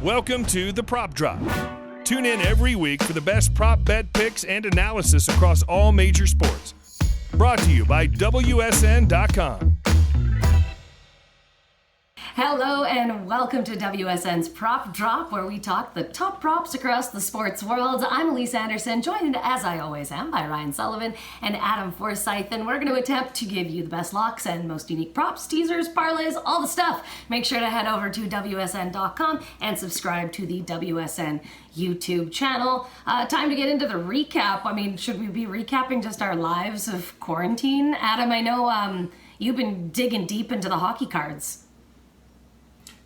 Welcome to The Prop Drop. Tune in every week for the best prop bet picks and analysis across all major sports. Brought to you by WSN.com. Hello and welcome to WSN's Prop Drop, where we talk the top props across the sports world. I'm Alece Anderson, joined as I always am by Ryan Sullivan and Adam Forsythe, and we're going to attempt to give you the best locks and most unique props, teasers, parlays, all the stuff. Make sure to head over to WSN.com and subscribe to the WSN YouTube channel. Time to get into the recap. I mean, should we be recapping just our lives of quarantine? Adam, I know you've been digging deep into the hockey cards.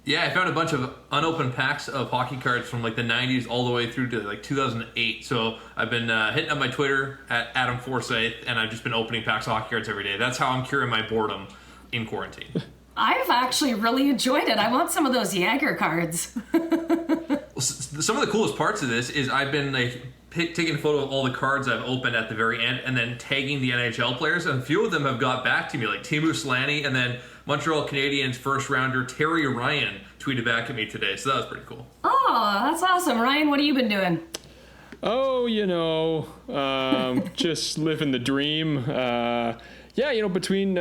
Yeah, I found a bunch of unopened packs of hockey cards from like the 90s all the way through to like 2008. So I've been hitting up my Twitter at Adam Forsythe, and I've just been opening packs of hockey cards every day. That's how I'm curing my boredom in quarantine. I've actually really enjoyed it. I want some of those Jagger cards. Some of the coolest parts of this is I've been like taking a photo of all the cards I've opened at the very end and then tagging the NHL players, and a few of them have got back to me, like Teemu Selanne, and then Montreal Canadiens first rounder Terry Ryan tweeted back at me today, so that was pretty cool. Oh, that's awesome. Ryan, what have you been doing? Oh, just living the dream. Between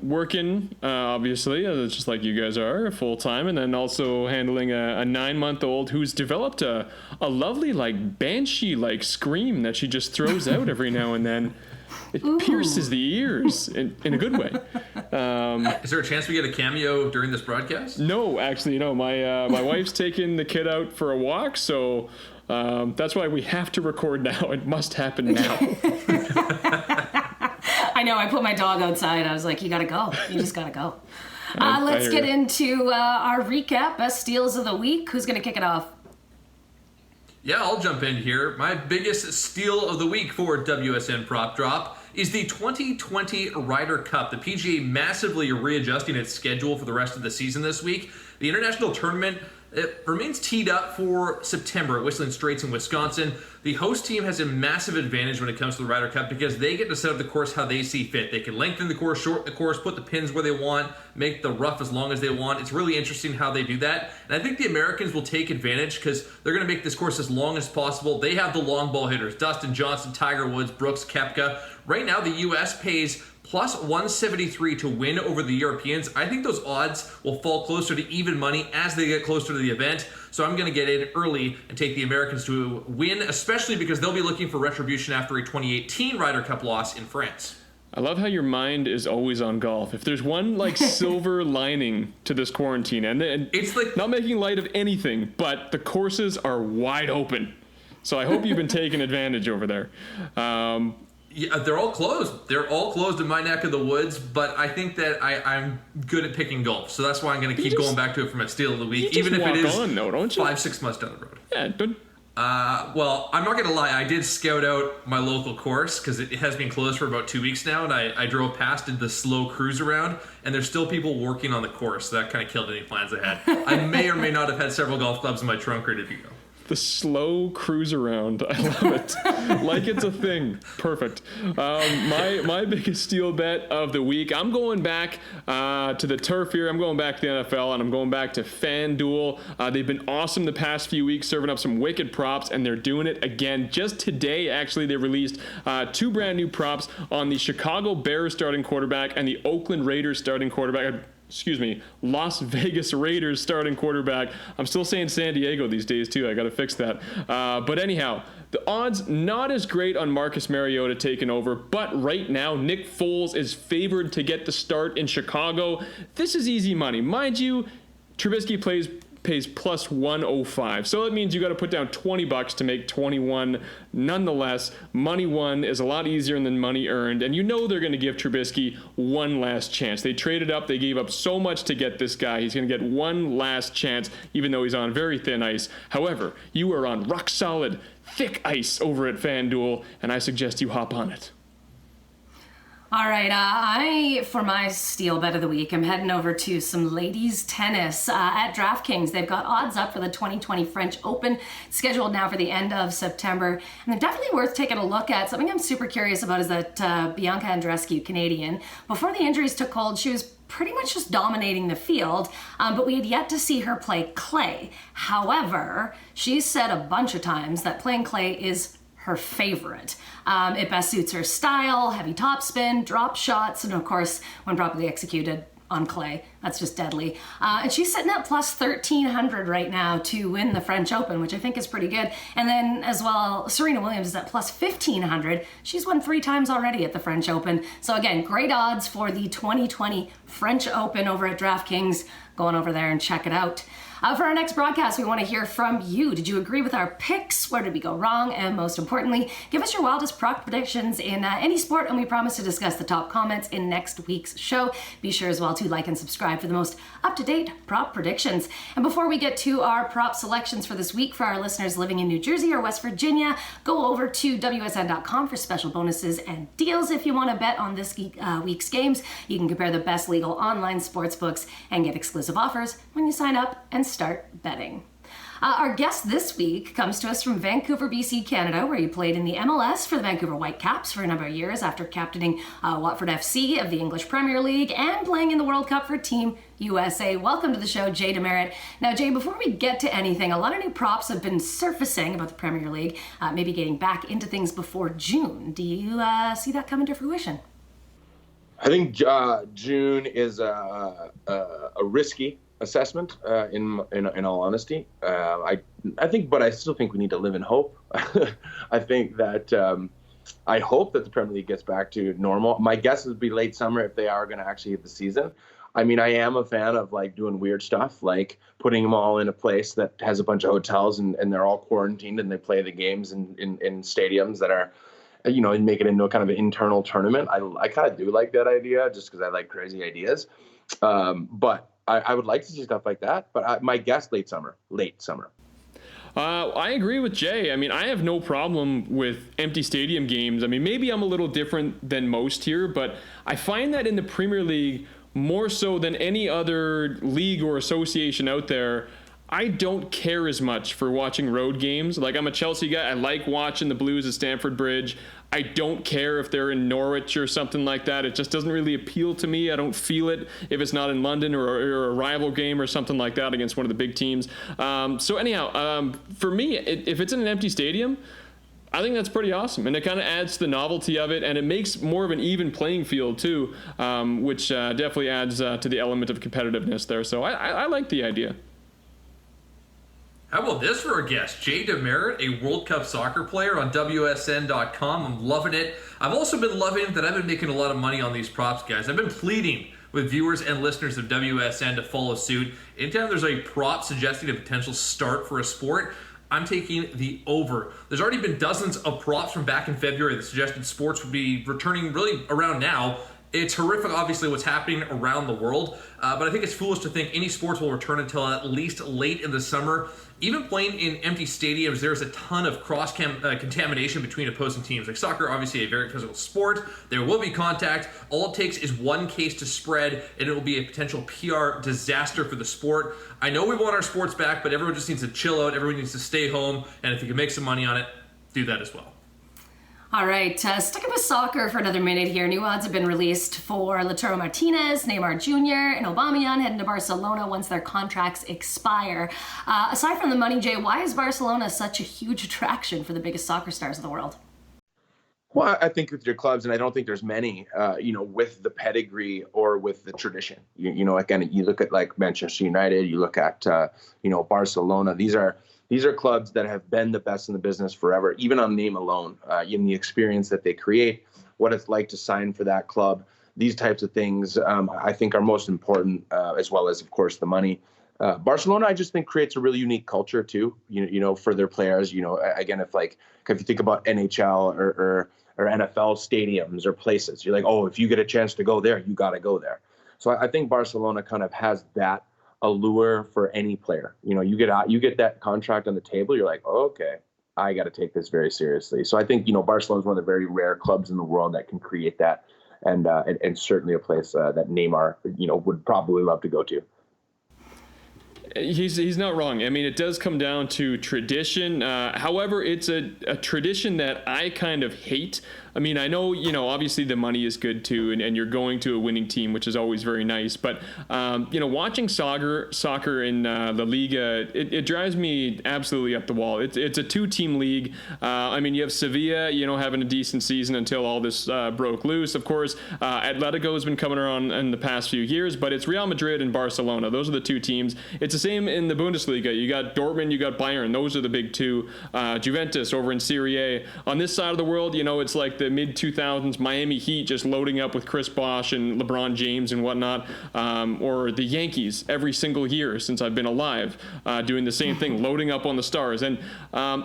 working, obviously, just like you guys are, full-time, and then also handling a 9-month-old who's developed a lovely, like, banshee-like scream that she just throws out every now and then. It pierces the ears in a good way. Is there a chance we get a cameo during this broadcast? No, actually, no. My wife's taking the kid out for a walk, so that's why we have to record now. It must happen now. I know, I put my dog outside. I was like, you gotta go. You just gotta go. Let's get into our recap. Best steals of the week. Who's gonna kick it off? Yeah, I'll jump in here. My biggest steal of the week for WSN Prop Drop is the 2020 Ryder Cup. The PGA massively readjusting its schedule for the rest of the season this week. The international tournament remains teed up for September at Whistling Straits in Wisconsin. The host team has a massive advantage when it comes to the Ryder Cup because they get to set up the course how they see fit. They can lengthen the course, shorten the course, put the pins where they want, make the rough as long as they want. It's really interesting how they do that. And I think the Americans will take advantage because they're going to make this course as long as possible. They have the long ball hitters, Dustin Johnson, Tiger Woods, Brooks Koepka. Right now, the U.S. pays plus 173 to win over the Europeans. I think those odds will fall closer to even money as they get closer to the event. So I'm going to get in early and take the Americans to win, especially because they'll be looking for retribution after a 2018 Ryder Cup loss in France. I love how your mind is always on golf. If there's one like silver lining to this quarantine, and it's like not making light of anything, but the courses are wide open. So I hope you've been taking advantage over there. Yeah, they're all closed. They're all closed in my neck of the woods, but I think that I'm good at picking golf, so that's why I'm going to keep going back to it for my steal of the week, even if it is 5-6 months down the road. Yeah, don't. Well, I'm not going to lie. I did scout out my local course because it has been closed for about 2 weeks now, and I drove past, did the slow cruise around, and there's still people working on the course, so that kind of killed any plans I had. I may or may not have had several golf clubs in my trunk ready to go. The slow cruise around. I love it. Like it's a thing. Perfect. My biggest steal bet of the week. I'm going back to the turf here. I'm going back to the NFL, and I'm going back to FanDuel. They've been awesome the past few weeks, serving up some wicked props, and they're doing it again. Just today, actually, they released 2 brand new props on the Chicago Bears starting quarterback and the Oakland Raiders starting quarterback. Las Vegas Raiders starting quarterback. I'm still saying San Diego these days, too. I got to fix that. But anyhow, the odds not as great on Marcus Mariota taking over, but right now, Nick Foles is favored to get the start in Chicago. This is easy money. Mind you, Trubisky pays plus 105. So that means you got to put down $20 to make 21. Nonetheless, money won is a lot easier than money earned, and you know they're going to give Trubisky one last chance. They traded up. They gave up so much to get this guy. He's going to get one last chance, even though he's on very thin ice. However, you are on rock solid, thick ice over at FanDuel, and I suggest you hop on it. All right, for my steal bet of the week, I'm heading over to some ladies tennis at DraftKings. They've got odds up for the 2020 French Open, scheduled now for the end of September. And they're definitely worth taking a look at. Something I'm super curious about is that Bianca Andreescu, Canadian, before the injuries took hold, she was pretty much just dominating the field, but we had yet to see her play clay. However, she's said a bunch of times that playing clay is her favorite. It best suits her style, heavy topspin, drop shots, and of course, when properly executed on clay, that's just deadly. And she's sitting at plus 1,300 right now to win the French Open, which I think is pretty good. And then as well, Serena Williams is at plus 1,500. She's won 3 times already at the French Open. So again, great odds for the 2020 French Open over at DraftKings. Go on over there and check it out. For our next broadcast, we want to hear from you. Did you agree with our picks? Where did we go wrong? And most importantly, give us your wildest prop predictions in any sport, and we promise to discuss the top comments in next week's show. Be sure as well to like and subscribe for the most up-to-date prop predictions. And before we get to our prop selections for this week, for our listeners living in New Jersey or West Virginia, go over to WSN.com for special bonuses and deals. If you want to bet on this week's games, you can compare the best legal online sports books and get exclusive offers when you sign up and start betting. Our guest this week comes to us from Vancouver, BC, Canada, where he played in the MLS for the Vancouver Whitecaps for a number of years after captaining Watford FC of the English Premier League and playing in the World Cup for Team USA. Welcome to the show, Jay DeMerit. Now, Jay, before we get to anything, a lot of new props have been surfacing about the Premier League, maybe getting back into things before June. Do you see that coming to fruition? I think June is a risky assessment, in all honesty. I think, but I still think we need to live in hope. I think that I hope that the Premier League gets back to normal. My guess would be late summer if they are going to actually hit the season. I mean, I am a fan of like doing weird stuff, like putting them all in a place that has a bunch of hotels and they're all quarantined and they play the games in stadiums that are, and make it into a kind of an internal tournament. I kind of do like that idea just because I like crazy ideas. But I would like to see stuff like that, but my guess, late summer. I agree with Jay. I mean, I have no problem with empty stadium games. I mean, maybe I'm a little different than most here, but I find that in the Premier League, more so than any other league or association out there, I don't care as much for watching road games. Like, I'm a Chelsea guy. I like watching the Blues at Stamford Bridge. I don't care if they're in Norwich or something like that. It just doesn't really appeal to me. I don't feel it if it's not in London or a rival game or something like that against one of the big teams. So anyhow, for me, if it's in an empty stadium, I think that's pretty awesome. And it kind of adds to the novelty of it, and it makes more of an even playing field too, which definitely adds to the element of competitiveness there. So I like the idea. How about this for a guest? Jay DeMerit, a World Cup soccer player on WSN.com. I'm loving it. I've also been loving that I've been making a lot of money on these props, guys. I've been pleading with viewers and listeners of WSN to follow suit. Anytime there's a prop suggesting a potential start for a sport, I'm taking the over. There's already been dozens of props from back in February that suggested sports would be returning really around now. It's horrific, obviously, what's happening around the world, but I think it's foolish to think any sports will return until at least late in the summer. Even playing in empty stadiums, there's a ton of cross-contamination between opposing teams. Like soccer, obviously a very physical sport. There will be contact. All it takes is one case to spread, and it will be a potential PR disaster for the sport. I know we want our sports back, but everyone just needs to chill out. Everyone needs to stay home, and if you can make some money on it, do that as well. All right, sticking with soccer for another minute here. New odds have been released for Lautaro Martinez, Neymar Jr., and Aubameyang heading to Barcelona once their contracts expire. Aside from the money, Jay, why is Barcelona such a huge attraction for the biggest soccer stars of the world? Well, I think with your clubs, and I don't think there's many, with the pedigree or with the tradition. Again, you look at like Manchester United, you look at, Barcelona. These are clubs that have been the best in the business forever, even on name alone, in the experience that they create, what it's like to sign for that club. These types of things, I think, are most important, as well as, of course, the money. Barcelona, I just think, creates a really unique culture, too, for their players. Again, if you think about NHL or NFL stadiums or places, you're like, oh, if you get a chance to go there, you got to go there. So I think Barcelona kind of has that allure for any player. You get that contract on the table, you're like, oh, okay, I got to take this very seriously. So I think Barcelona is one of the very rare clubs in the world that can create that, and certainly a place that Neymar would probably love to go to. He's not wrong. I mean, it does come down to tradition. However, it's a tradition that I kind of hate. I mean, I know, obviously the money is good too, and you're going to a winning team, which is always very nice. But, watching soccer in La Liga, it drives me absolutely up the wall. It's a 2-team league. I mean, you have Sevilla, having a decent season until all this broke loose. Of course, Atletico has been coming around in the past few years, but it's Real Madrid and Barcelona. Those are the 2 teams. It's the same in the Bundesliga. You got Dortmund, you got Bayern. Those are the big 2. Juventus over in Serie A. On this side of the world, it's like the mid-2000s Miami Heat just loading up with Chris Bosh and LeBron James and whatnot, or the Yankees every single year since I've been alive, doing the same thing, loading up on the stars. And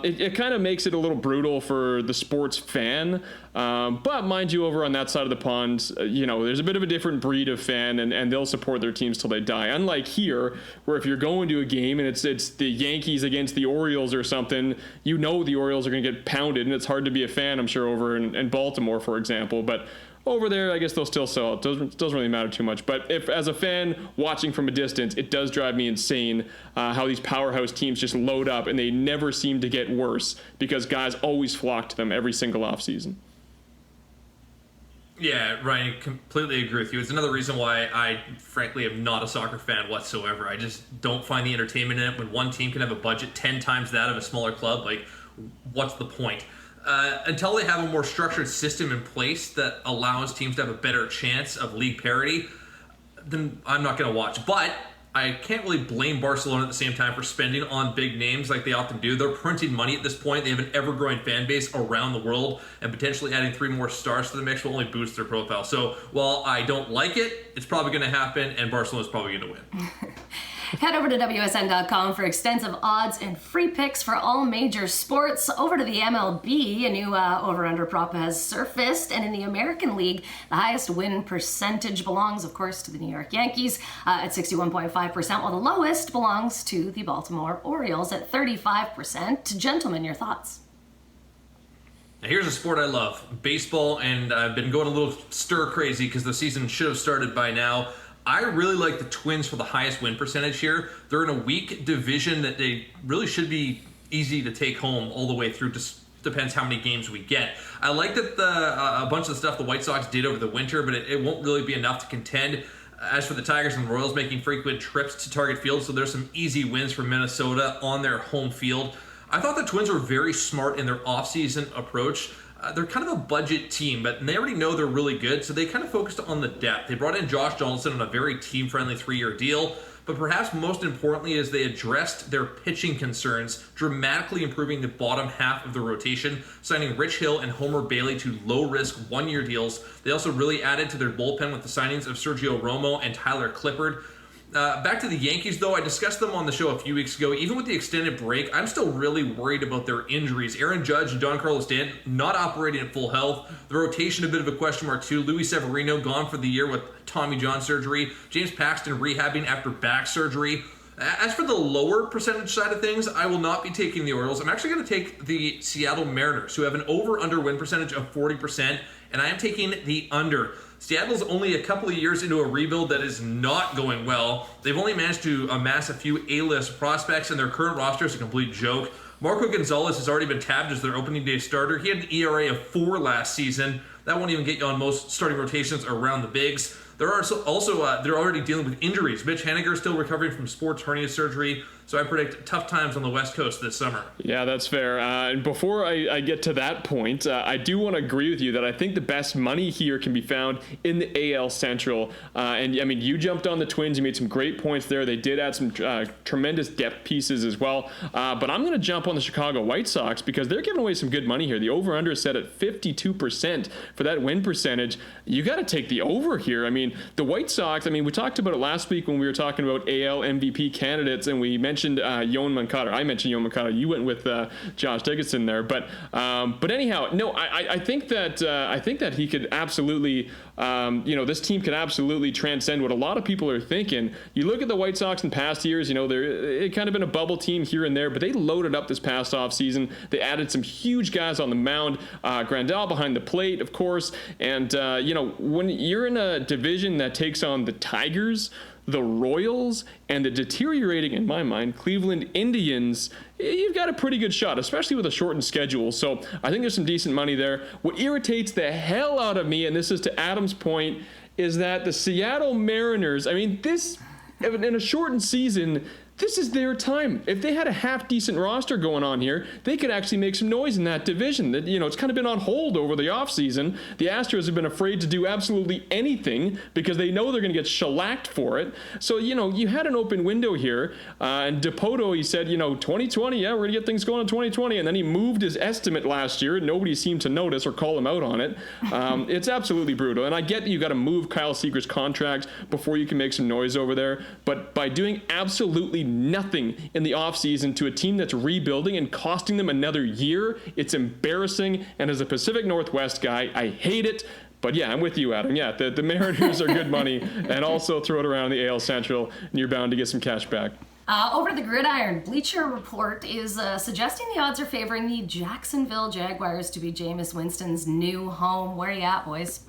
it kind of makes it a little brutal for the sports fan. But mind you, over on that side of the pond, there's a bit of a different breed of fan, and they'll support their teams till they die. Unlike here, where if you're going to a game and it's the Yankees against the Orioles or something, the Orioles are going to get pounded, and it's hard to be a fan, I'm sure, over in Baltimore, for example. But over there, I guess they'll still sell it. Doesn't really matter too much. But if, as a fan watching from a distance, it does drive me insane how these powerhouse teams just load up, and they never seem to get worse because guys always flock to them every single offseason. Yeah, Ryan, completely agree with you. It's another reason why I, frankly, am not a soccer fan whatsoever. I just don't find the entertainment in it. When one team can have a budget 10 times that of a smaller club, what's the point? Until they have a more structured system in place that allows teams to have a better chance of league parity, then I'm not going to watch. But I can't really blame Barcelona at the same time for spending on big names like they often do. They're printing money at this point. They have an ever-growing fan base around the world, and potentially adding 3 more stars to the mix will only boost their profile. So while I don't like it, it's probably going to happen, and Barcelona's probably going to win. Head over to WSN.com for extensive odds and free picks for all major sports. Over to the MLB, a new over-under prop has surfaced, and in the American League, the highest win percentage belongs, of course, to the New York Yankees at 61.5%, while the lowest belongs to the Baltimore Orioles at 35%. Gentlemen, your thoughts? Now here's a sport I love, baseball, and I've been going a little stir-crazy because the season should have started by now. I really like the Twins for the highest win percentage here. They're in a weak division that they really should be easy to take home all the way through. Just depends how many games we get. I like that a bunch of the stuff the White Sox did over the winter, but it won't really be enough to contend. As for the Tigers and Royals, making frequent trips to Target Field, so there's some easy wins for Minnesota on their home field. I thought the Twins were very smart in their offseason approach. They're kind of a budget team, but they already know they're really good, so they kind of focused on the depth. They brought in Josh Donaldson on a very team-friendly 3-year deal, but perhaps most importantly is they addressed their pitching concerns, dramatically improving the bottom half of the rotation, signing Rich Hill and Homer Bailey to low-risk 1-year deals. They also really added to their bullpen with the signings of Sergio Romo and Tyler Clippard. Back to the Yankees, though. I discussed them on the show a few weeks ago. Even with the extended break, I'm still really worried about their injuries. Aaron Judge and Don Carlos Stanton not operating at full health. The rotation a bit of a question mark, too. Luis Severino gone for the year with Tommy John surgery. James Paxton rehabbing after back surgery. As for the lower percentage side of things, I will not be taking the Orioles. I'm actually going to take the Seattle Mariners, who have an over-under win percentage of 40%, and I am taking the under. Seattle's only a couple of years into a rebuild that is not going well. They've only managed to amass a few A-list prospects, and their current roster is a complete joke. Marco Gonzalez has already been tabbed as their opening day starter. He had an ERA of 4 last season. That won't even get you on most starting rotations around the bigs. They're already dealing with injuries. Mitch Haniger is still recovering from sports hernia surgery, so I predict tough times on the West Coast this summer. Yeah, that's fair. And before I get to that point, I do want to agree with you that I think the best money here can be found in the AL Central. And I mean, you jumped on the Twins. You made some great points there. They did add some tremendous depth pieces as well. But I'm going to jump on the Chicago White Sox because they're giving away some good money here. The over-under is set at 52% for that win percentage. You got to take the over here. I mean, the White Sox, we talked about it last week when we were talking about AL MVP candidates, and we mentioned Yoan Moncada. I mentioned Yoan Moncada. You went with Josh Dickinson there. But anyhow, no, I think that he could absolutely, this team could absolutely transcend what a lot of people are thinking. You look at the White Sox in past years, they're kind of been a bubble team here and there, but they loaded up this past offseason. They added some huge guys on the mound, Grandal behind the plate, of course. And, when you're in a division that takes on the Tigers, the Royals and the deteriorating, in my mind, Cleveland Indians, you've got a pretty good shot, especially with a shortened schedule. So I think there's some decent money there. What irritates the hell out of me, and this is to Adam's point, is that the Seattle Mariners, I mean, this, in a shortened season, this is their time. If they had a half-decent roster going on here, they could actually make some noise in that division. That, it's kind of been on hold over the offseason. The Astros have been afraid to do absolutely anything because they know they're going to get shellacked for it. So, you had an open window here. And DePoto, he said, 2020, yeah, we're going to get things going in 2020. And then he moved his estimate last year, and nobody seemed to notice or call him out on it. It's absolutely brutal. And I get that you got to move Kyle Seager's contract before you can make some noise over there. But by doing absolutely nothing in the offseason to a team that's rebuilding and costing them another year, it's embarrassing. And as a Pacific Northwest guy, I hate it. But yeah, I'm with you, Adam. Yeah, the Mariners are good money, and also throw it around the AL Central, and you're bound to get some cash back. Over the gridiron, Bleacher Report is suggesting the odds are favoring the Jacksonville Jaguars to be Jameis Winston's new home. Where are you at, boys?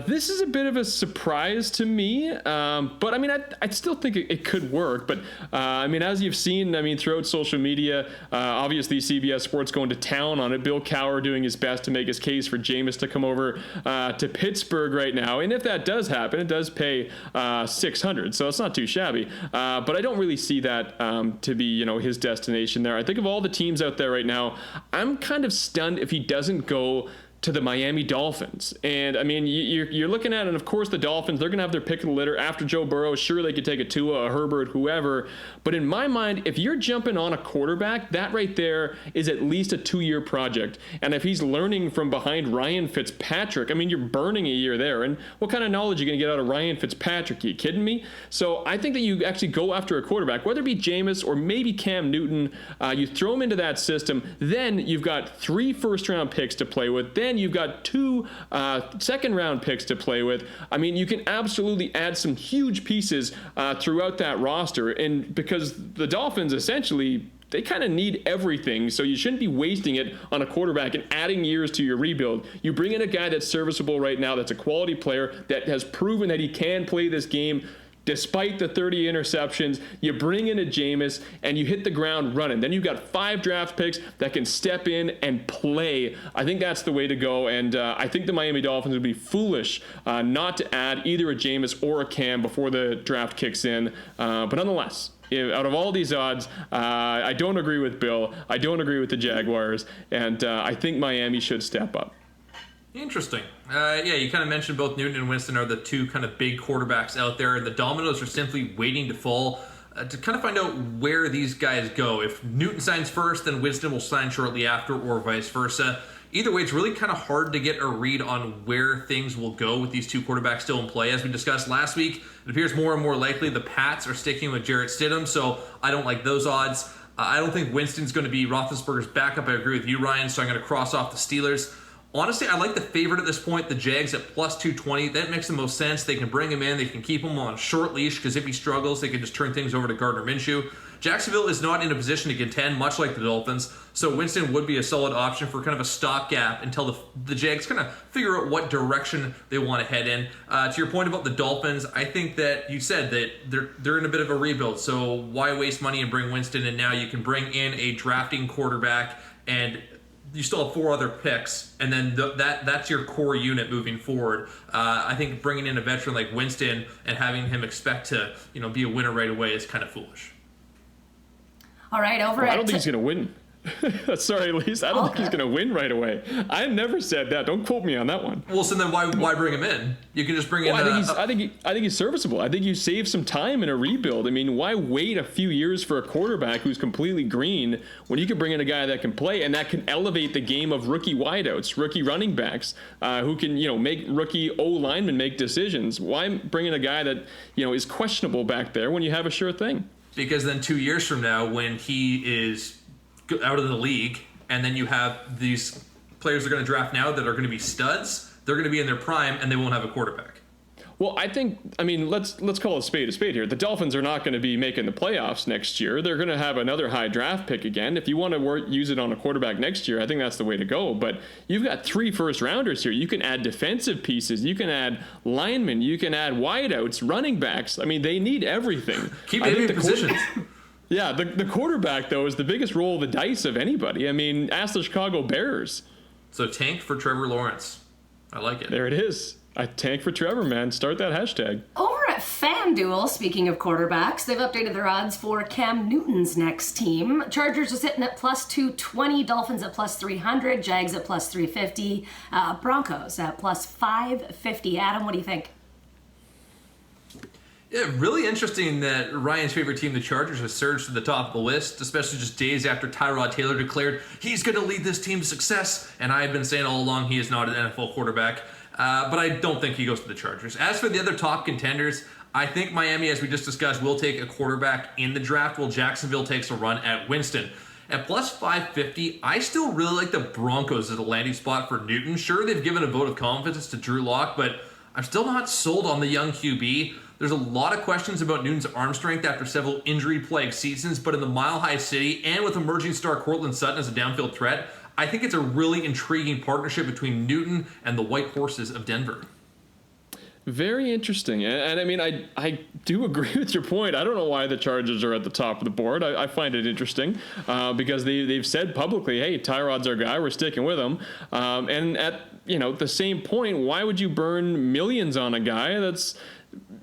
This is a bit of a surprise to me, but I mean, I still think it could work. But I mean, as you've seen, throughout social media, obviously CBS Sports going to town on it. Bill Cowher doing his best to make his case for Jameis to come over to Pittsburgh right now. And if that does happen, it does pay $600, so it's not too shabby. But I don't really see that to be his destination there. I think of all the teams out there right now, I'm kind of stunned if he doesn't go to the Miami Dolphins. And I mean, you're looking at it, and of course the Dolphins, they're going to have their pick of the litter after Joe Burrow. Sure, they could take a Tua, a Herbert, whoever. But in my mind, if you're jumping on a quarterback, that right there is at least a 2-year project. And if he's learning from behind Ryan Fitzpatrick, I mean, you're burning a year there. And what kind of knowledge are you going to get out of Ryan Fitzpatrick? Are you kidding me? So I think that you actually go after a quarterback, whether it be Jameis or maybe Cam Newton, you throw him into that system, then you've got 3 first-round picks to play with, then you've got 2 second-round picks to play with. I mean, you can absolutely add some huge pieces throughout that roster. And because the Dolphins essentially, they kind of need everything, so you shouldn't be wasting it on a quarterback and adding years to your rebuild. You bring in a guy that's serviceable right now, that's a quality player, that has proven that he can play this game despite the 30 interceptions. You bring in a Jameis and you hit the ground running. Then you've got 5 draft picks that can step in and play. I think that's the way to go, and I think the Miami Dolphins would be foolish not to add either a Jameis or a Cam before the draft kicks in. But nonetheless, out of all these odds, I don't agree with Bill. I don't agree with the Jaguars, and I think Miami should step up. Interesting. Yeah, you kind of mentioned both Newton and Winston are the 2 kind of big quarterbacks out there. The dominoes are simply waiting to fall to kind of find out where these guys go. If Newton signs first, then Winston will sign shortly after, or vice versa. Either way, it's really kind of hard to get a read on where things will go with these 2 quarterbacks still in play. As we discussed last week, it appears more and more likely the Pats are sticking with Jarrett Stidham, so I don't like those odds. I don't think Winston's going to be Roethlisberger's backup. I agree with you, Ryan, so I'm going to cross off the Steelers. Honestly, I like the favorite at this point, the Jags at plus 220. That makes the most sense. They can bring him in. They can keep him on a short leash because if he struggles, they can just turn things over to Gardner Minshew. Jacksonville is not in a position to contend, much like the Dolphins, so Winston would be a solid option for kind of a stopgap until the Jags kind of figure out what direction they want to head in. To your point about the Dolphins, I think that you said that they're in a bit of a rebuild, so why waste money and bring Winston, and now you can bring in a drafting quarterback, and you still have 4 other picks, and then that's your core unit moving forward. I think bringing in a veteran like Winston and having him expect to be a winner right away is kind of foolish. All right, I don't think he's going to win. Sorry, Alece. I don't think he's going to win right away. I never said that. Don't quote me on that one. Well, so then why bring him in? You can just bring in. I think he's serviceable. I think you save some time in a rebuild. I mean, why wait a few years for a quarterback who's completely green when you can bring in a guy that can play and that can elevate the game of rookie wideouts, rookie running backs, who can make rookie O linemen make decisions? Why bring in a guy that is questionable back there when you have a sure thing? Because then 2 years from now, when he is out of the league, and then you have these players they're going to draft now that are going to be studs, they're going to be in their prime, and they won't have a quarterback. Well, let's call a spade here. The Dolphins are not going to be making the playoffs next year. They're going to have another high draft pick again. If you want to use it on a quarterback next year, I think that's the way to go. But you've got 3 first-rounders here. You can add defensive pieces. You can add linemen. You can add wideouts, running backs. I mean, they need everything. Keep naming positions. Yeah, the quarterback, though, is the biggest roll of the dice of anybody. I mean, ask the Chicago Bears. So tank for Trevor Lawrence. I like it. There it is. A tank for Trevor, man. Start that hashtag. Over at FanDuel, speaking of quarterbacks, they've updated their odds for Cam Newton's next team. Chargers are sitting at plus 220, Dolphins at plus 300, Jags at plus 350, Broncos at plus 550. Adam, what do you think? Yeah, really interesting that Ryan's favorite team, the Chargers, has surged to the top of the list, especially just days after Tyrod Taylor declared he's going to lead this team to success. And I have been saying all along he is not an NFL quarterback. But I don't think he goes to the Chargers. As for the other top contenders, I think Miami, as we just discussed, will take a quarterback in the draft, while Jacksonville takes a run at Winston. At plus 550, I still really like the Broncos as a landing spot for Newton. Sure, they've given a vote of confidence to Drew Lock, but I'm still not sold on the young QB. There's a lot of questions about Newton's arm strength after several injury-plagued seasons, but in the Mile High City and with emerging star Cortland Sutton as a downfield threat, I think it's a really intriguing partnership between Newton and the White Horses of Denver. Very interesting. And I mean, I do agree with your point. I don't know why the Chargers are at the top of the board. I find it interesting because they've said publicly, hey, Tyrod's our guy. We're sticking with him. And at the same point, why would you burn millions on a guy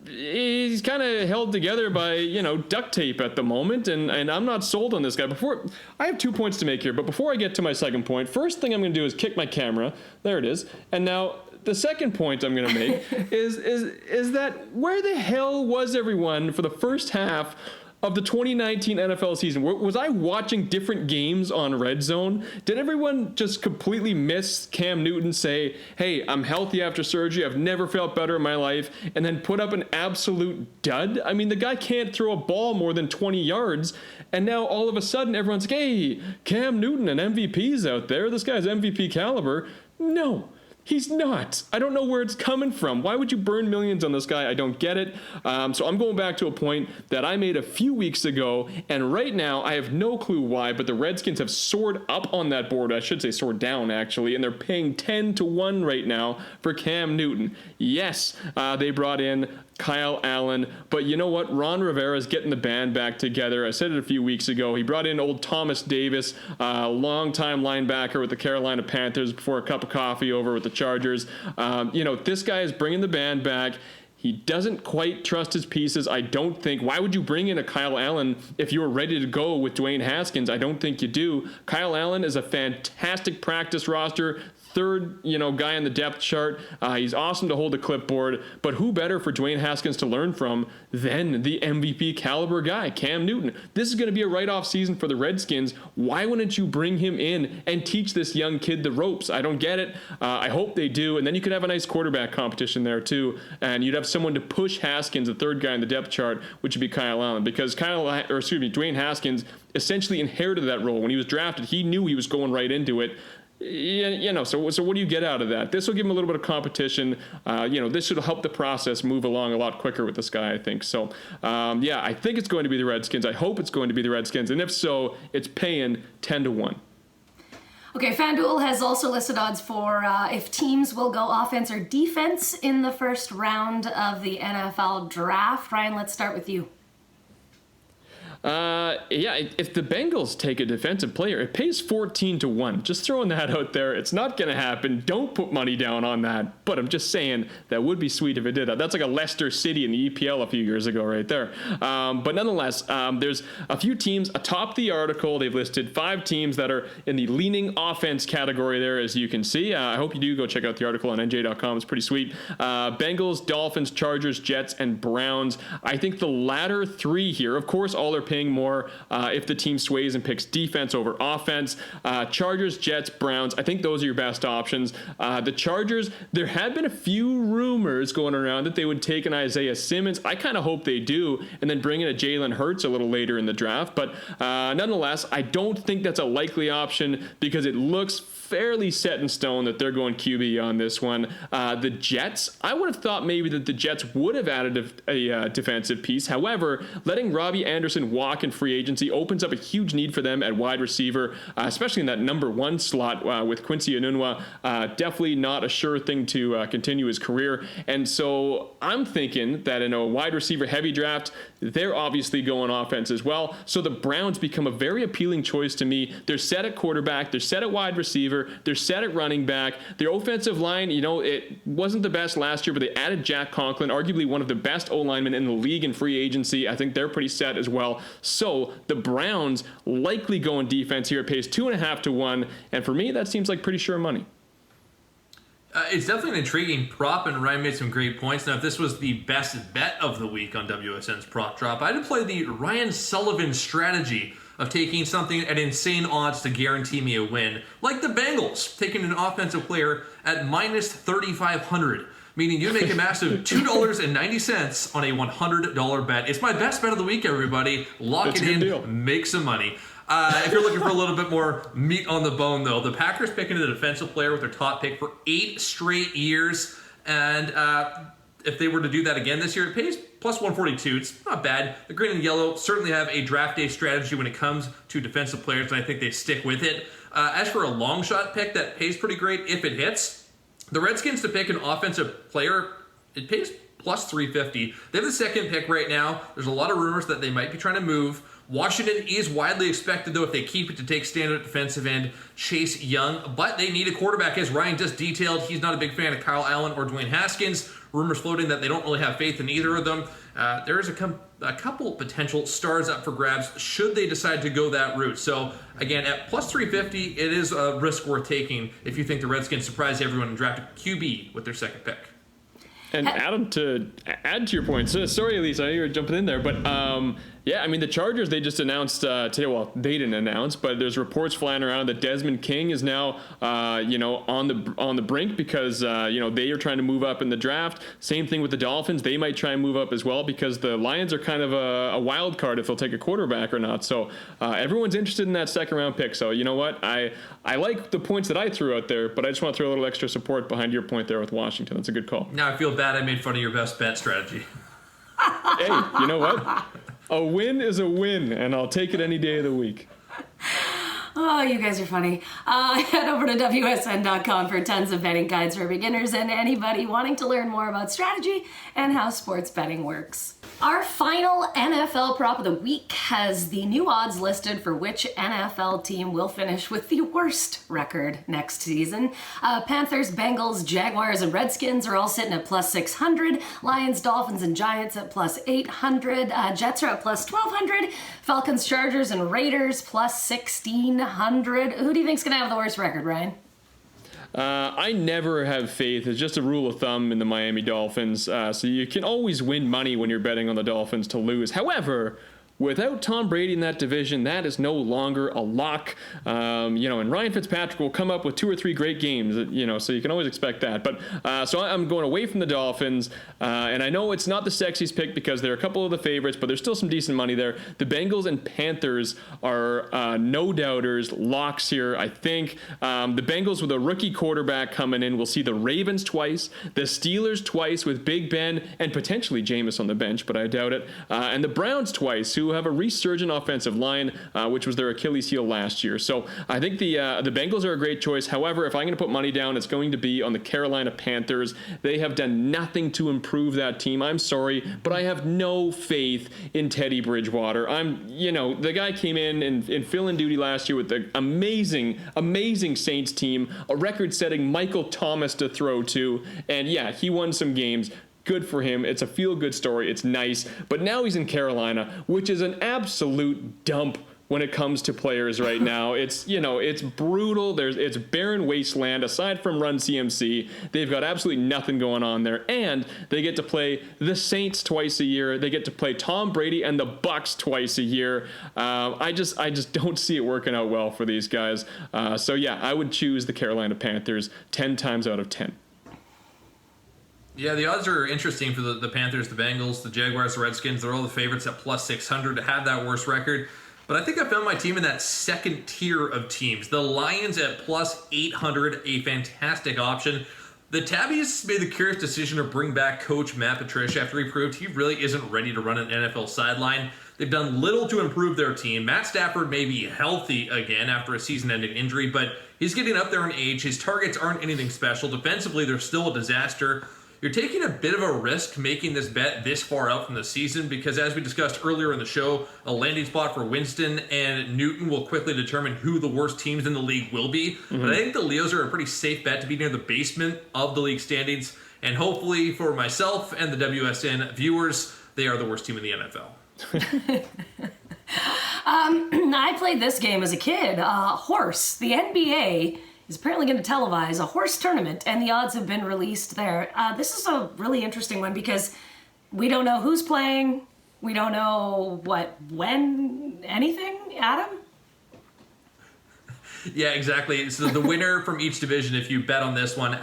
he's kind of held together by, duct tape at the moment, and I'm not sold on this guy. I have 2 points to make here, but before I get to my second point, first thing I'm going to do is kick my camera. There it is. And now the second point I'm going to make is that where the hell was everyone for the first half of the 2019 NFL season? Was I watching different games on Red Zone? Did everyone just completely miss Cam Newton say, hey, I'm healthy after surgery, I've never felt better in my life, and then put up an absolute dud? I mean, the guy can't throw a ball more than 20 yards, and now all of a sudden everyone's like, hey, Cam Newton, an MVP's out there. This guy's MVP caliber. No. He's not. I don't know where it's coming from. Why would you burn millions on this guy? I don't get it. So I'm going back to a point that I made a few weeks ago, and right now I have no clue why, but the Redskins have soared up on that board. I should say soared down, actually, and they're paying 10-1 right now for Cam Newton. Yes, they brought in Kyle Allen, but you know what? Ron Rivera's getting the band back together. I said it a few weeks ago. He brought in old Thomas Davis, longtime linebacker with the Carolina Panthers before a cup of coffee over with the Chargers. This guy is bringing the band back. He doesn't quite trust his pieces, I don't think. Why would you bring in a Kyle Allen if you were ready to go with Dwayne Haskins? I don't think you do. Kyle Allen is a fantastic practice roster, third, guy on the depth chart. He's awesome to hold a clipboard, but who better for Dwayne Haskins to learn from than the MVP caliber guy, Cam Newton? This is going to be a write-off season for the Redskins. Why wouldn't you bring him in and teach this young kid the ropes? I don't get it. I hope they do, and then you could have a nice quarterback competition there too, and you'd have someone to push Haskins, the third guy in the depth chart, which would be Kyle Allen, because Dwayne Haskins essentially inherited that role. When he was drafted, he knew he was going right into it. So what do you get out of that? This will give him a little bit of competition. This should help the process move along a lot quicker with this guy, I think. So, I think it's going to be the Redskins. I hope it's going to be the Redskins. And if so, it's paying 10-1. Okay, FanDuel has also listed odds for if teams will go offense or defense in the first round of the NFL draft. Ryan, let's start with you. If the Bengals take a defensive player, it pays 14-1. Just throwing that out there. It's not going to happen. Don't put money down on that. But I'm just saying that would be sweet if it did. That's like a Leicester City in the EPL a few years ago right there. But nonetheless, there's a few teams atop the article. They've listed 5 teams that are in the leaning offense category there, as you can see. I hope you do go check out the article on NJ.com. It's pretty sweet. Bengals, Dolphins, Chargers, Jets, and Browns. I think the latter 3 here, of course, all are paying more if the team sways and picks defense over offense. Chargers, Jets, Browns, I think those are your best options. The Chargers, there had been a few rumors going around that they would take an Isaiah Simmons. I kind of hope they do, and then bring in a Jalen Hurts a little later in the draft. But nonetheless, I don't think that's a likely option because it looks fairly set in stone that they're going QB on this one. The Jets, I would have thought maybe that the Jets would have added a defensive piece. However, letting Robbie Anderson walk in free agency opens up a huge need for them at wide receiver, especially in that number 1 slot with Quincy Enunwa. Definitely not a sure thing to continue his career. And so I'm thinking that in a wide receiver heavy draft, they're obviously going offense as well. So the Browns become a very appealing choice to me. They're set at quarterback. They're set at wide receiver. They're set at running back. Their offensive line, it wasn't the best last year, but they added Jack Conklin, arguably one of the best O-linemen in the league in free agency. I think they're pretty set as well. So the Browns likely going defense here. It pays 2.5 to 1. And for me, that seems like pretty sure money. It's definitely an intriguing prop, and Ryan made some great points. Now, if this was the best bet of the week on WSN's prop drop, I'd play the Ryan Sullivan strategy of taking something at insane odds to guarantee me a win, like the Bengals, taking an offensive player at minus 3,500, meaning you make a massive $2.90 on a $100 bet. It's my best bet of the week, everybody. Lock it in, make some money. If you're looking for a little bit more meat on the bone, though, the Packers picking a defensive player with their top pick for 8 straight years. And if they were to do that again this year, it pays plus 142. It's not bad. The green and yellow certainly have a draft day strategy when it comes to defensive players, and I think they stick with it. As for a long shot pick that pays pretty great if it hits, the Redskins to pick an offensive player, it pays plus 350. They have the second pick right now. There's a lot of rumors that they might be trying to move. Washington is widely expected, though, if they keep it, to take standard defensive end Chase Young. But they need a quarterback, as Ryan just detailed. He's not a big fan of Kyle Allen or Dwayne Haskins. Rumors floating that they don't really have faith in either of them. There is a couple potential stars up for grabs should they decide to go that route. So, again, at plus 350, it is a risk worth taking if you think the Redskins surprise everyone and draft a QB with their second pick. And Adam, to add to your point, so sorry, Alece, I know you were jumping in there, but yeah, I mean, the Chargers, they just announced today, well, they didn't announce, but there's reports flying around that Desmond King is now, on the brink because, they are trying to move up in the draft. Same thing with the Dolphins. They might try and move up as well because the Lions are kind of a wild card if they'll take a quarterback or not. So everyone's interested in that second round pick. So you know what? I like the points that I threw out there, but I just want to throw a little extra support behind your point there with Washington. That's a good call. Now I feel bad I made fun of your best bet strategy. Hey, you know what? A win is a win, and I'll take it any day of the week. Oh, you guys are funny. Head over to WSN.com for tons of betting guides for beginners and anybody wanting to learn more about strategy and how sports betting works. Our final NFL prop of the week has the new odds listed for which NFL team will finish with the worst record next season. Panthers, Bengals, Jaguars, and Redskins are all sitting at plus 600. Lions, Dolphins, and Giants at plus 800. Jets are at plus 1,200. Falcons, Chargers, and Raiders plus 1,600. Who do you think's going to have the worst record, Ryan? I never have faith. It's just a rule of thumb in the Miami Dolphins. So you can always win money when you're betting on the Dolphins to lose. However, without Tom Brady in that division, that is no longer a lock. And Ryan Fitzpatrick will come up with 2 or 3 great games, so you can always expect that. But so I'm going away from the Dolphins, and I know it's not the sexiest pick because there are a couple of the favorites, but there's still some decent money there. The Bengals and Panthers are no doubters, locks here, I think. The Bengals with a rookie quarterback coming in. We'll see the Ravens twice, the Steelers twice with Big Ben and potentially Jameis on the bench, but I doubt it. And the Browns twice, who have a resurgent offensive line, which was their Achilles heel last year. So I think the Bengals are a great choice. However, if I'm going to put money down, it's going to be on the Carolina Panthers. They have done nothing to improve that team. I'm sorry, but I have no faith in Teddy Bridgewater. The guy came in fill-in duty last year with the amazing Saints team, a record-setting Michael Thomas to throw to, and yeah, he won some games. Good for him. It's a feel-good story. It's nice. But now he's in Carolina, which is an absolute dump when it comes to players right now. It's, it's brutal. It's barren wasteland. Aside from Run CMC, they've got absolutely nothing going on there. And they get to play the Saints twice a year. They get to play Tom Brady and the Bucks twice a year. I just don't see it working out well for these guys. So yeah, I would choose the Carolina Panthers 10 times out of 10. Yeah, the odds are interesting for the Panthers, the Bengals, the Jaguars, the Redskins. They're all the favorites at plus 600 to have that worst record. But I think I found my team in that second tier of teams. The Lions at plus 800, a fantastic option. The Tabbies made the curious decision to bring back coach Matt Patricia after he proved he really isn't ready to run an NFL sideline. They've done little to improve their team. Matt Stafford may be healthy again after a season-ending injury, but he's getting up there in age. His targets aren't anything special. Defensively, they're still a disaster. You're taking a bit of a risk making this bet this far out from the season because, as we discussed earlier in the show, a landing spot for Winston and Newton will quickly determine who the worst teams in the league will be. Mm-hmm. But I think the Leos are a pretty safe bet to be near the basement of the league standings. And hopefully for myself and the WSN viewers, they are the worst team in the NFL. I played this game as a kid. Horse. The NBA is apparently going to televise a horse tournament, and the odds have been released there. This is a really interesting one because we don't know who's playing. We don't know when, anything. Adam? Yeah, exactly. So the winner from each division, if you bet on this one,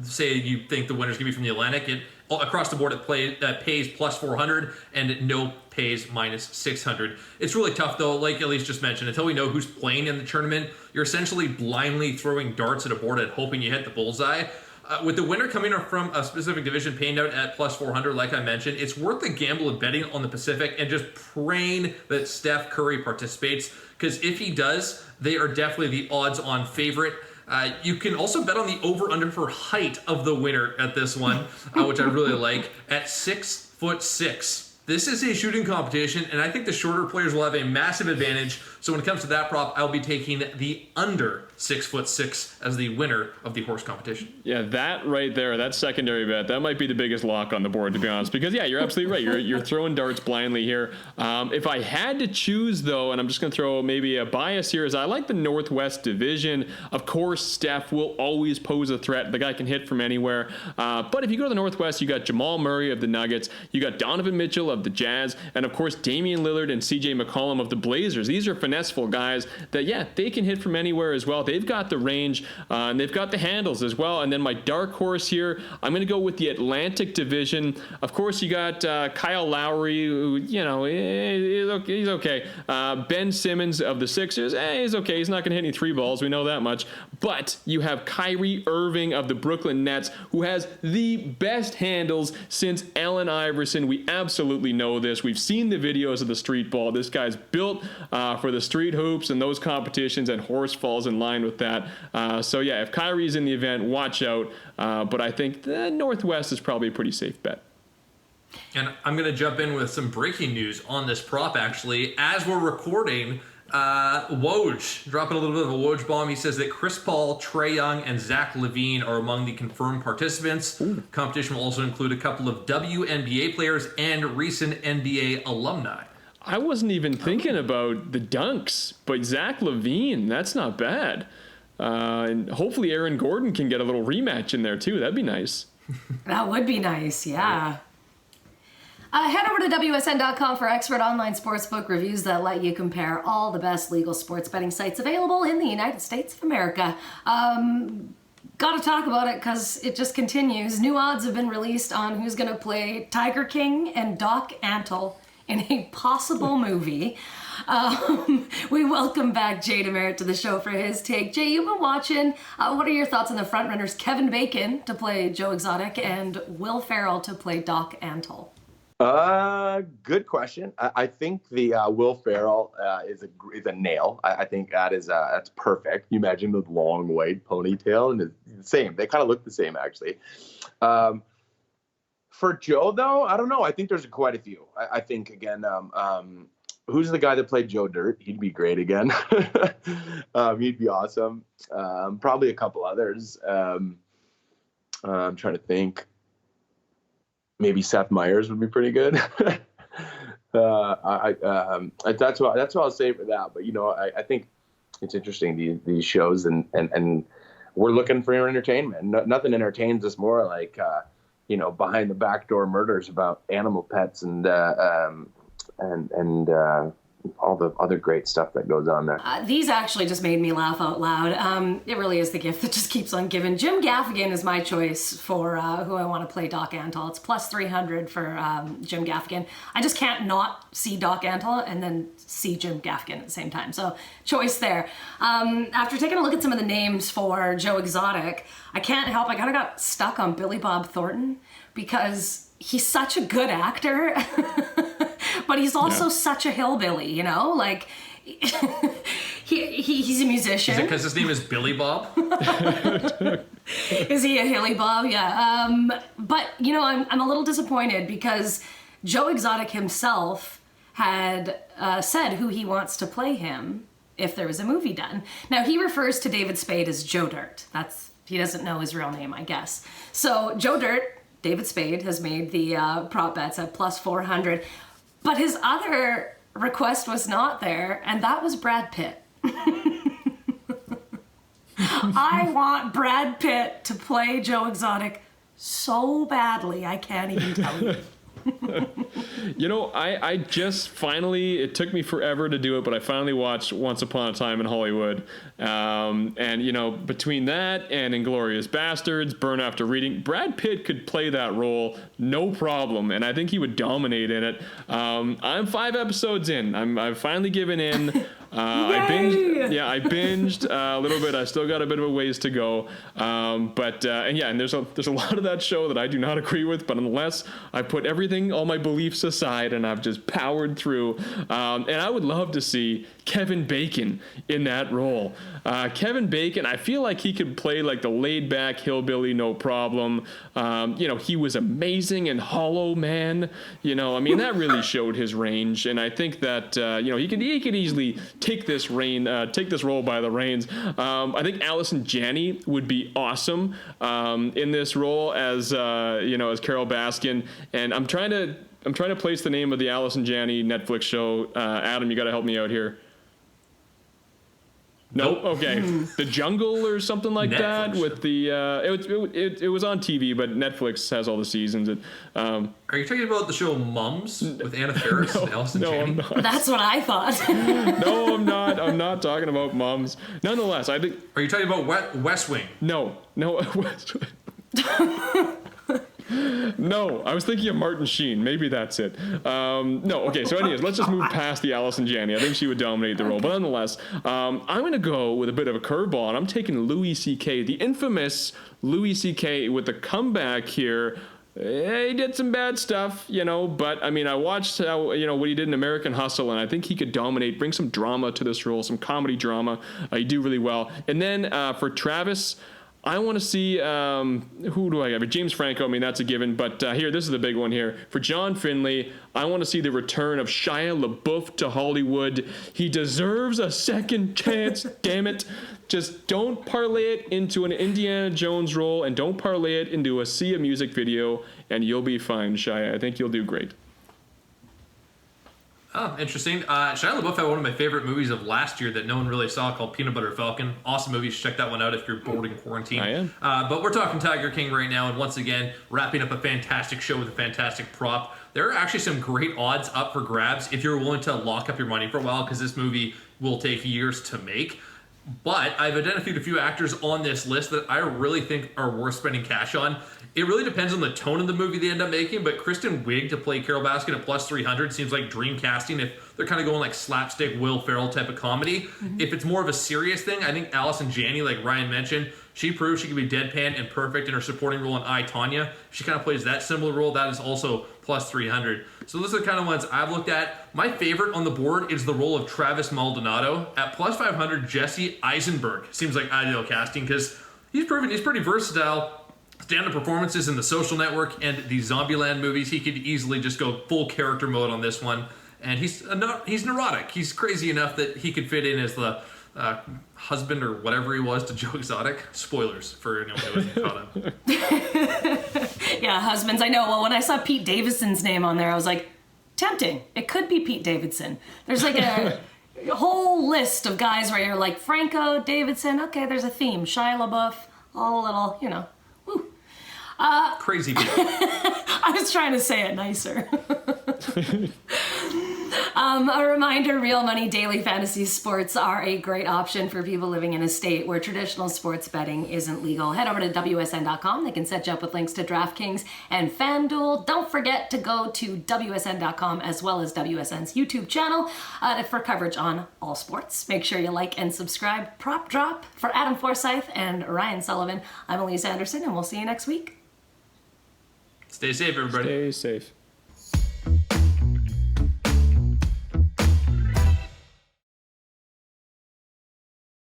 say you think the winner's going to be from the Atlantic, across the board it pays plus 400 and no pays minus 600. It's really tough though, like Alece just mentioned, until we know who's playing in the tournament, you're essentially blindly throwing darts at a board and hoping you hit the bullseye. With the winner coming from a specific division paying out at plus 400, like I mentioned, it's worth the gamble of betting on the Pacific and just praying that Steph Curry participates, because if he does, they are definitely the odds-on favorite. You can also bet on the over-under for height of the winner at this one, which I really like, at 6'6". This is a shooting competition, and I think the shorter players will have a massive advantage. So when it comes to that prop, I'll be taking the under 6'6" as the winner of the horse competition. Yeah, that right there, that secondary bet, that might be the biggest lock on the board, to be honest. Because yeah, you're absolutely right. You're throwing darts blindly here. If I had to choose though, and I'm just going to throw maybe a bias here, is I like the Northwest Division. Of course, Steph will always pose a threat. The guy can hit from anywhere. But if you go to the Northwest, you got Jamal Murray of the Nuggets, you got Donovan Mitchell of the Jazz, and of course Damian Lillard and CJ McCollum of the Blazers. These are finesseful guys that, yeah, they can hit from anywhere as well. They've got the range, and they've got the handles as well. And then my dark horse here, I'm going to go with the Atlantic Division. Of course, you got Kyle Lowry, who, he's okay. Ben Simmons of the Sixers, he's okay. He's not going to hit any three balls. We know that much. But you have Kyrie Irving of the Brooklyn Nets, who has the best handles since Allen Iverson. We absolutely know this. We've seen the videos of the street ball. This guy's built for the street hoops and those competitions, and horse falls in line with that. So yeah, if Kyrie's in the event, watch out. But I think the Northwest is probably a pretty safe bet. And I'm going to jump in with some breaking news on this prop, actually. As we're recording, Woj dropping a little bit of a Woj bomb. He says that Chris Paul, Trae Young, and Zach LaVine are among the confirmed participants. Ooh. Competition will also include a couple of WNBA players and recent NBA alumni. I wasn't even thinking about the dunks, but Zach LaVine, that's not bad. And hopefully Aaron Gordon can get a little rematch in there too. That'd be nice. That would be nice, yeah. Head over to WSN.com for expert online sportsbook reviews that let you compare all the best legal sports betting sites available in the United States of America. Got to talk about it because it just continues. New odds have been released on who's going to play Tiger King and Doc Antle in a possible movie. We welcome back Jay DeMerit to the show for his take. Jay, you've been watching. What are your thoughts on the frontrunners Kevin Bacon to play Joe Exotic and Will Ferrell to play Doc Antle? Good question. I think the Will Ferrell is a nail. I think that's perfect. You imagine the long white ponytail, and it's the same. They kind of look the same, actually. For Joe, though, I don't know. I think there's quite a few. I think, again, who's the guy that played Joe Dirt? He'd be great again. He'd be awesome. Probably a couple others. I'm trying to think. Maybe Seth Meyers would be pretty good. That's what I'll say for that. But I think it's interesting, these shows, and we're looking for entertainment. Nothing entertains us more like behind the back door murders about animal pets and all the other great stuff that goes on there. These actually just made me laugh out loud. It really is the gift that just keeps on giving. Jim Gaffigan is my choice for who I want to play Doc Antle. It's plus 300 for Jim Gaffigan. I just can't not see Doc Antle and then see Jim Gaffigan at the same time. So choice there. After taking a look at some of the names for Joe Exotic, I can't help, I kind of got stuck on Billy Bob Thornton because he's such a good actor. But he's also such a hillbilly, like he's a musician. Is it because his name is Billy Bob? Is he a hilly Bob? Yeah. But I'm a little disappointed because Joe Exotic himself had said who he wants to play him if there was a movie done. Now he refers to David Spade as Joe Dirt. He doesn't know his real name, I guess. So Joe Dirt, David Spade, has made the prop bets at plus 400. But his other request was not there, and that was Brad Pitt. I want Brad Pitt to play Joe Exotic so badly, I can't even tell you. I just finally, it took me forever to do it, but I finally watched Once Upon a Time in Hollywood. And between that and Inglourious Bastards, Burn After Reading, Brad Pitt could play that role no problem, and I think he would dominate in it. I'm 5 episodes in. I've finally given in. I binged a little bit. I still got a bit of a ways to go. And there's a lot of that show that I do not agree with, but unless I put everything, all my beliefs aside, and I've just powered through. And I would love to see Kevin Bacon in that role. Kevin Bacon, I feel like he could play like the laid back hillbilly, no problem. He was amazing in Hollow Man. That really showed his range. And I think that, he could easily take this role by the reins. I think Allison Janney would be awesome in this role as Carol Baskin. And I'm trying to place the name of the Allison Janney Netflix show. Adam, you got to help me out here. Nope. Okay. The Jungle or something like that with the it was on TV, but Netflix has all the seasons. Are you talking about the show Mums with Anna Faris and Allison Janney? I'm not. That's what I thought. No, I'm not. I'm not talking about Mums. Nonetheless, I think. Are you talking about West Wing? No, West Wing. No, I was thinking of Martin Sheen. Maybe that's it. No, okay, so anyways, let's just move past the Allison Janney. I think she would dominate the role. But nonetheless, I'm going to go with a bit of a curveball, and I'm taking Louis C.K., the infamous Louis C.K. with the comeback here. He did some bad stuff, but I watched how, what he did in American Hustle, and I think he could dominate, bring some drama to this role, some comedy drama. He do really well. And then for Travis, I want to see, who do I have? James Franco, that's a given. But here, this is the big one here. For John Finlay, I want to see the return of Shia LaBeouf to Hollywood. He deserves a second chance, damn it. Just don't parlay it into an Indiana Jones role, and don't parlay it into a Sia music video, and you'll be fine, Shia. I think you'll do great. Oh, interesting. Shia LaBeouf had one of my favorite movies of last year that no one really saw called Peanut Butter Falcon. Awesome movie. You should check that one out if you're bored in quarantine. I am. But we're talking Tiger King right now, and once again, wrapping up a fantastic show with a fantastic prop. There are actually some great odds up for grabs if you're willing to lock up your money for a while, because this movie will take years to make. But I've identified a few actors on this list that I really think are worth spending cash on. It really depends on the tone of the movie they end up making, but Kristen Wiig to play Carol Baskin at plus 300 seems like dream casting if they're kind of going like slapstick Will Ferrell type of comedy. Mm-hmm. If it's more of a serious thing, I think Allison Janney, like Ryan mentioned, she proves she can be deadpan and perfect in her supporting role in I, Tonya. She kind of plays that similar role. That is also plus 300. So those are the kind of ones I've looked at. My favorite on the board is the role of Travis Maldonado. At plus 500, Jesse Eisenberg seems like ideal casting because he's proven he's pretty versatile. Stand-up performances in The Social Network and the Zombieland movies. He could easily just go full character mode on this one. And he's neurotic. He's crazy enough that he could fit in as the husband or whatever he was to Joe Exotic. Spoilers for anyone who hasn't caught him. Yeah, husbands. I know. Well, when I saw Pete Davidson's name on there, I was like, tempting. It could be Pete Davidson. There's like a whole list of guys where you're like, Franco, Davidson, okay, there's a theme. Shia LaBeouf, all a little, woo. Crazy people. I was trying to say it nicer. A reminder, real money daily fantasy sports are a great option for people living in a state where traditional sports betting isn't legal. Head over to WSN.com. They can set you up with links to DraftKings and FanDuel. Don't forget to go to WSN.com as well as WSN's YouTube channel for coverage on all sports. Make sure you like and subscribe. Prop Drop for Adam Forsythe and Ryan Sullivan. I'm Alece Anderson, and we'll see you next week. Stay safe, everybody. Stay safe.